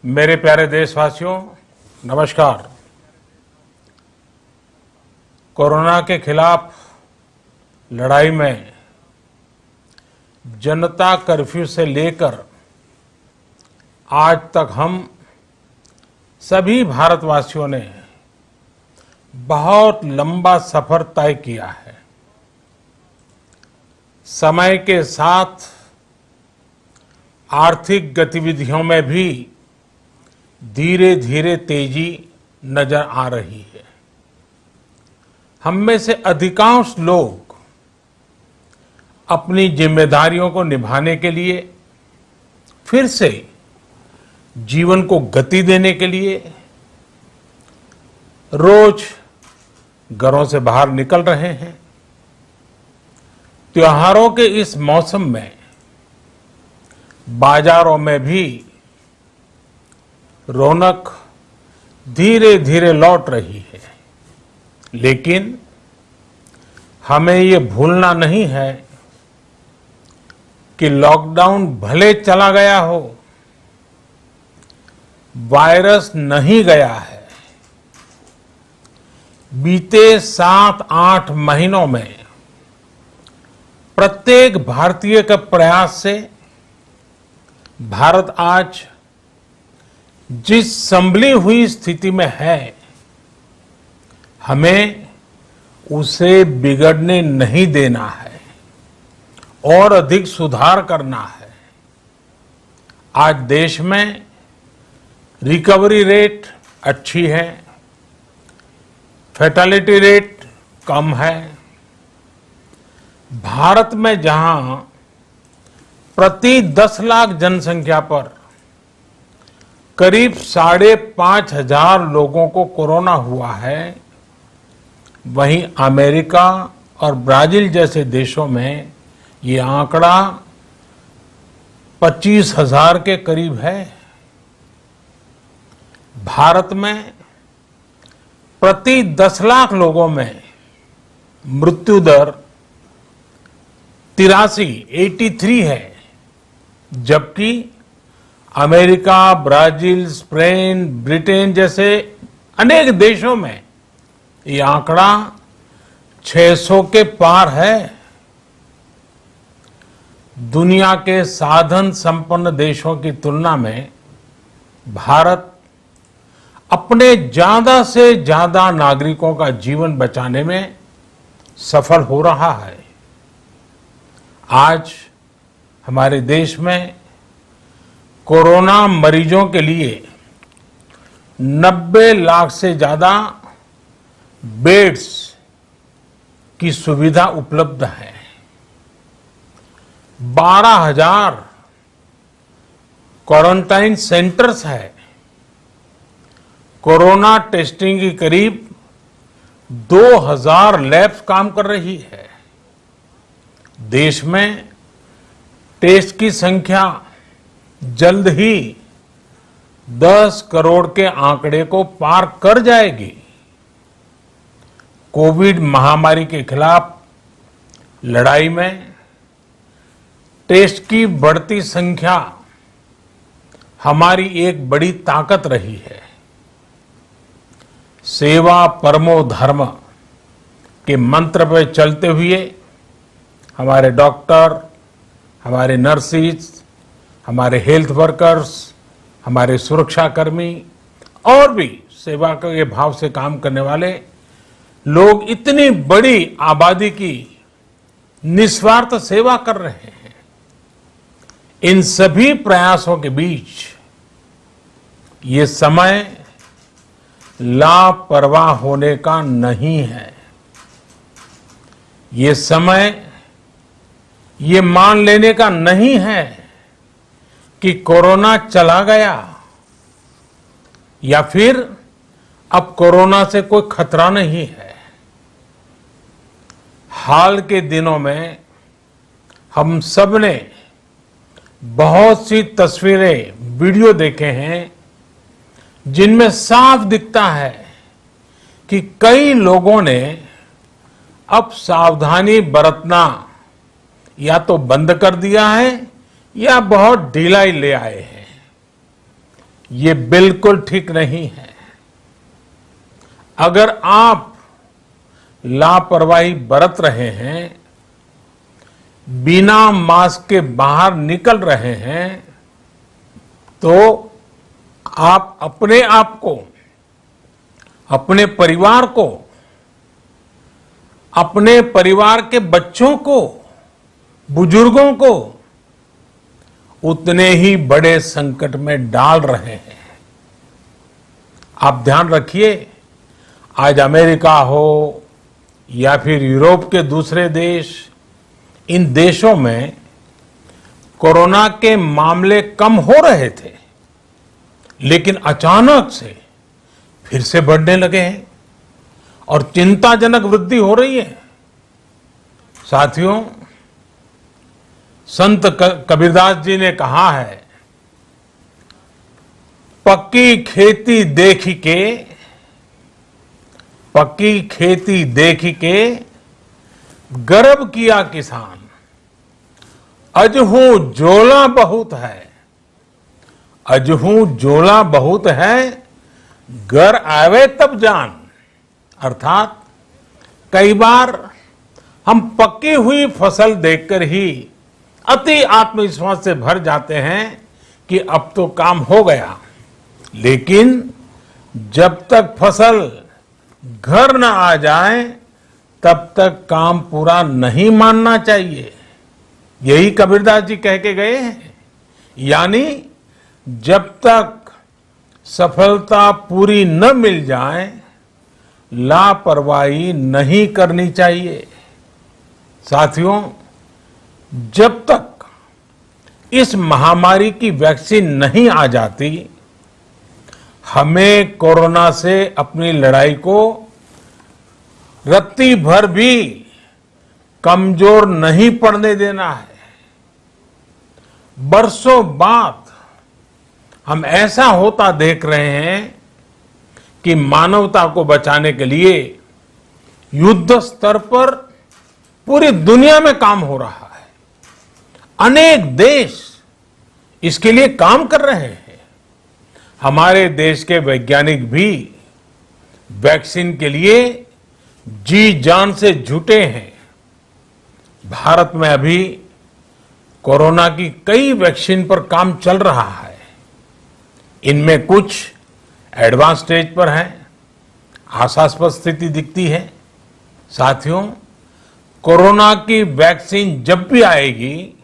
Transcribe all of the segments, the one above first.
मेरे प्यारे देशवासियों, नमस्कार। कोरोना के खिलाफ लड़ाई में जनता कर्फ्यू से लेकर आज तक हम सभी भारतवासियों ने बहुत लंबा सफर तय किया है। समय के साथ आर्थिक गतिविधियों में भी धीरे धीरे तेजी नजर आ रही है। हम में से अधिकांश लोग अपनी जिम्मेदारियों को निभाने के लिए, फिर से जीवन को गति देने के लिए रोज घरों से बाहर निकल रहे हैं। त्योहारों के इस मौसम में बाजारों में भी रौनक धीरे धीरे लौट रही है, लेकिन हमें ये भूलना नहीं है कि लॉकडाउन भले चला गया हो, वायरस नहीं गया है। बीते 7-8 महीनों में प्रत्येक भारतीय के प्रयास से भारत आज जिस संभली हुई स्थिति में है, हमें उसे बिगड़ने नहीं देना है और अधिक सुधार करना है। आज देश में रिकवरी रेट अच्छी है, फैटेलिटी रेट कम है। भारत में जहां प्रति 10 लाख जनसंख्या पर करीब 5,500 लोगों को कोरोना हुआ है, वहीं अमेरिका और ब्राजील जैसे देशों में ये आंकड़ा 25,000 के करीब है। भारत में प्रति 10 लाख लोगों में मृत्यु दर 83 है, जबकि अमेरिका, ब्राजील, स्पेन, ब्रिटेन जैसे अनेक देशों में ये आंकड़ा 600 के पार है। दुनिया के साधन संपन्न देशों की तुलना में भारत अपने ज्यादा से ज्यादा नागरिकों का जीवन बचाने में सफल हो रहा है। आज हमारे देश में कोरोना मरीजों के लिए 90 लाख से ज्यादा बेड्स की सुविधा उपलब्ध है। 12,000 क्वारंटाइन सेंटर्स है। कोरोना टेस्टिंग की करीब 2,000 लैब्स काम कर रही है। देश में टेस्ट की संख्या जल्द ही 10 करोड़ के आंकड़े को पार कर जाएगी। कोविड महामारी के खिलाफ लड़ाई में टेस्ट की बढ़ती संख्या हमारी एक बड़ी ताकत रही है। सेवा परमो धर्म के मंत्र पर चलते हुए हमारे डॉक्टर, हमारे नर्सिस, हमारे हेल्थ वर्कर्स, हमारे सुरक्षाकर्मी और भी सेवा के भाव से काम करने वाले लोग इतनी बड़ी आबादी की निस्वार्थ सेवा कर रहे हैं। इन सभी प्रयासों के बीच ये समय लापरवाह होने का नहीं है। ये समय ये मान लेने का नहीं है कि कोरोना चला गया या फिर अब कोरोना से कोई खतरा नहीं है। हाल के दिनों में हम सब ने बहुत सी तस्वीरें, वीडियो देखे हैं जिनमें साफ दिखता है कि कई लोगों ने अब सावधानी बरतना या तो बंद कर दिया है या बहुत ढिलाई ले आए हैं। ये बिल्कुल ठीक नहीं है। अगर आप लापरवाही बरत रहे हैं, बिना मास्क के बाहर निकल रहे हैं, तो आप अपने आप को, अपने परिवार को, अपने परिवार के बच्चों को, बुजुर्गों को उतने ही बड़े संकट में डाल रहे हैं। आप ध्यान रखिए, आज अमेरिका हो या फिर यूरोप के दूसरे देश, इन देशों में कोरोना के मामले कम हो रहे थे, लेकिन अचानक से फिर से बढ़ने लगे हैं और चिंताजनक वृद्धि हो रही है। साथियों, संत कबीरदास जी ने कहा है, पक्की खेती देख के गर्व किया किसान, अजहू जोला बहुत है, घर आवे तब जान। अर्थात कई बार हम पकी हुई फसल देखकर ही अति आत्मविश्वास से भर जाते हैं कि अब तो काम हो गया, लेकिन जब तक फसल घर न आ जाए तब तक काम पूरा नहीं मानना चाहिए। यही कबीरदास जी कह के गए हैं। यानी जब तक सफलता पूरी न मिल जाए, लापरवाही नहीं करनी चाहिए। साथियों, जब तक इस महामारी की वैक्सीन नहीं आ जाती, हमें कोरोना से अपनी लड़ाई को रत्ती भर भी कमजोर नहीं पड़ने देना है। बरसों बाद हम ऐसा होता देख रहे हैं कि मानवता को बचाने के लिए युद्ध स्तर पर पूरी दुनिया में काम हो रहा है। अनेक देश इसके लिए काम कर रहे हैं। हमारे देश के वैज्ञानिक भी वैक्सीन के लिए जी जान से जुटे हैं। भारत में अभी कोरोना की कई वैक्सीन पर काम चल रहा है। इनमें कुछ एडवांस स्टेज पर है, आशास्पद स्थिति दिखती है। साथियों, कोरोना की वैक्सीन जब भी आएगी,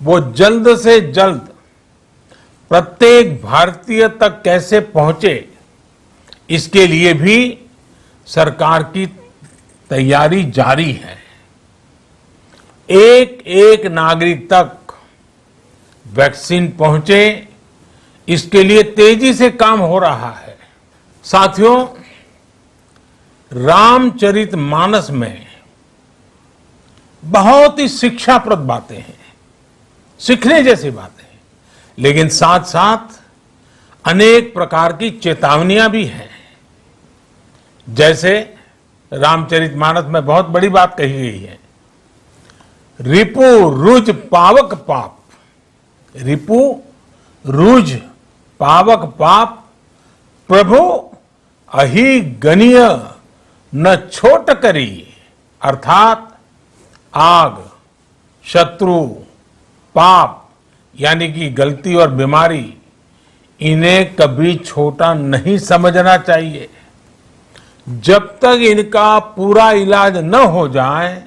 वो जल्द से जल्द प्रत्येक भारतीय तक कैसे पहुंचे, इसके लिए भी सरकार की तैयारी जारी है। एक एक नागरिक तक वैक्सीन पहुंचे, इसके लिए तेजी से काम हो रहा है। साथियों, रामचरितमानस में बहुत ही शिक्षाप्रद बातें हैं, सीखने जैसी बातें हैं, लेकिन साथ साथ अनेक प्रकार की चेतावनियां भी हैं। जैसे रामचरितमानस में बहुत बड़ी बात कही गई है, रिपु रुज पावक पाप। रिपु रुज पावक पाप, प्रभु अहि गनीय न छोट करी। अर्थात आग, शत्रु, पाप यानी कि गलती और बीमारी, इन्हें कभी छोटा नहीं समझना चाहिए। जब तक इनका पूरा इलाज न हो जाए,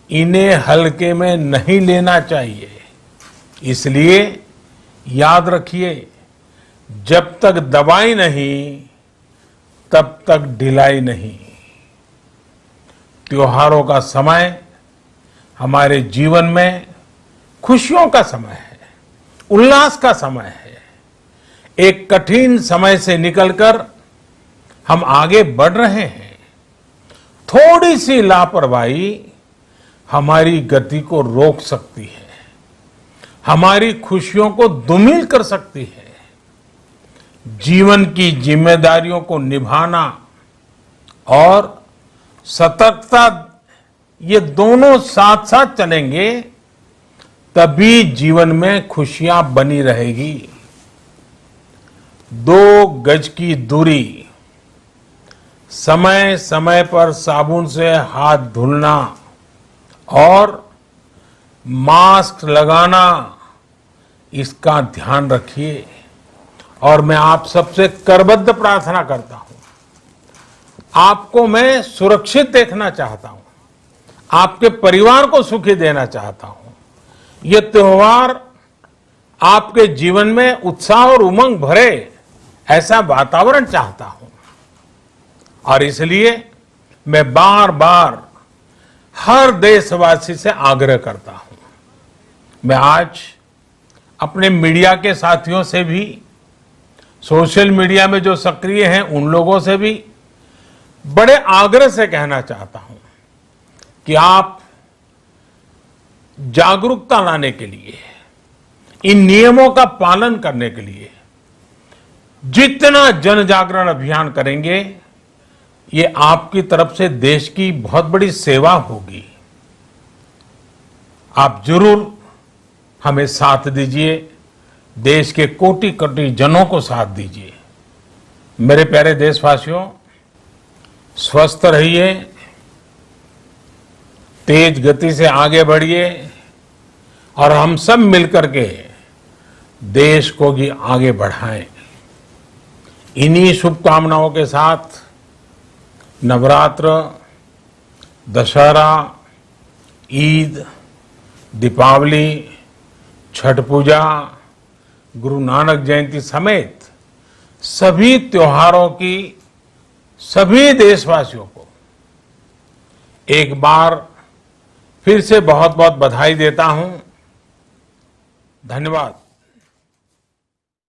इन्हें हल्के में नहीं लेना चाहिए। इसलिए याद रखिए, जब तक दवाई नहीं, तब तक ढिलाई नहीं। त्योहारों का समय हमारे जीवन में खुशियों का समय है, उल्लास का समय है। एक कठिन समय से निकलकर हम आगे बढ़ रहे हैं। थोड़ी सी लापरवाही हमारी गति को रोक सकती है, हमारी खुशियों को धूमिल कर सकती है। जीवन की जिम्मेदारियों को निभाना और सतर्कता, ये दोनों साथ साथ चलेंगे, तभी जीवन में खुशियां बनी रहेगी। 2 गज की दूरी, समय समय पर साबुन से हाथ धुलना और मास्क लगाना, इसका ध्यान रखिए। और मैं आप सबसे करबद्ध प्रार्थना करता हूं, आपको मैं सुरक्षित देखना चाहता हूं, आपके परिवार को सुखी देना चाहता हूं। ये त्योहार आपके जीवन में उत्साह और उमंग भरे, ऐसा वातावरण चाहता हूं। और इसलिए मैं बार बार हर देशवासी से आग्रह करता हूं। मैं आज अपने मीडिया के साथियों से भी, सोशल मीडिया में जो सक्रिय हैं उन लोगों से भी बड़े आग्रह से कहना चाहता हूं कि आप जागरूकता लाने के लिए, इन नियमों का पालन करने के लिए जितना जन जागरण अभियान करेंगे, ये आपकी तरफ से देश की बहुत बड़ी सेवा होगी। आप जरूर हमें साथ दीजिए, देश के कोटि कोटि जनों को साथ दीजिए। मेरे प्यारे देशवासियों, स्वस्थ रहिए, तेज गति से आगे बढ़िए और हम सब मिलकर के देश को भी आगे बढ़ाएं। इन्हीं शुभकामनाओं के साथ नवरात्र, दशहरा, ईद, दीपावली, छठ पूजा, गुरु नानक जयंती समेत सभी त्योहारों की सभी देशवासियों को एक बार फिर से बहुत बहुत बधाई देता हूं। धन्यवाद।